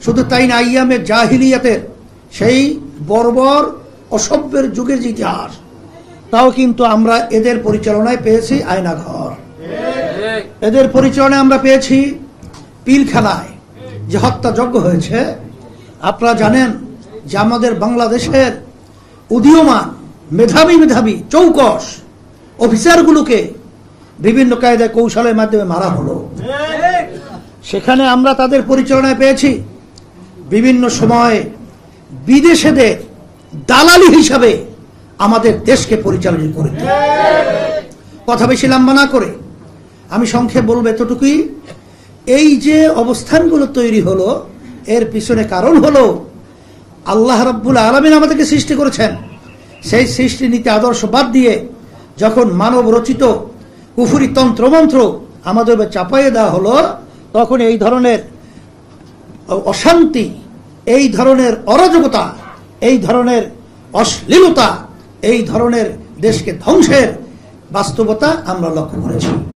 শুধু তাই না, আইয়ামে জাহিলিয়াতের সেই বর্বর অসভ্যের যুগের যে ইতিহাস, তাও কিন্তু আমরা এদের পরিচালনায় পেয়েছি আয়নাঘর, এদের পরিচালনায় আমরা পেয়েছি পিলখানায় যে হত্যাযজ্ঞ হয়েছে। আপনারা জানেন যে আমাদের বাংলাদেশের উদীয়মান মেধাবী মেধাবী চৌকস অফিসারগুলোকে বিভিন্ন কায়দায় কৌশলের মাধ্যমে মারা হলো। সেখানে আমরা তাদের পরিচালনায় পেয়েছি বিভিন্ন সময়ে বিদেশেদের দালালি হিসাবে আমাদের দেশকে পরিচালনা করতে। কথা বেশি লম্বা না করে আমি সংক্ষেপ বলবো এতটুকুই, এই যে অবস্থানগুলো তৈরি হলো এর পিছনে কারণ হলো আল্লাহ রাব্বুল আলামিন আমাদেরকে সৃষ্টি করেছেন। সেই সৃষ্টি নীতি আদর্শ বাদ দিয়ে যখন মানব রচিত কুফরি তন্ত্রমন্ত্র আমাদের উপর চাপাইয়ে দেওয়া হলো, তখন এই ধরনের অশান্তি, এই ধরনের অরাজকতা, এই ধরনের অশ্লীলতা, এই ধরনের দেশকে ধ্বংসের বাস্তবতা আমরা লক্ষ্য করেছি।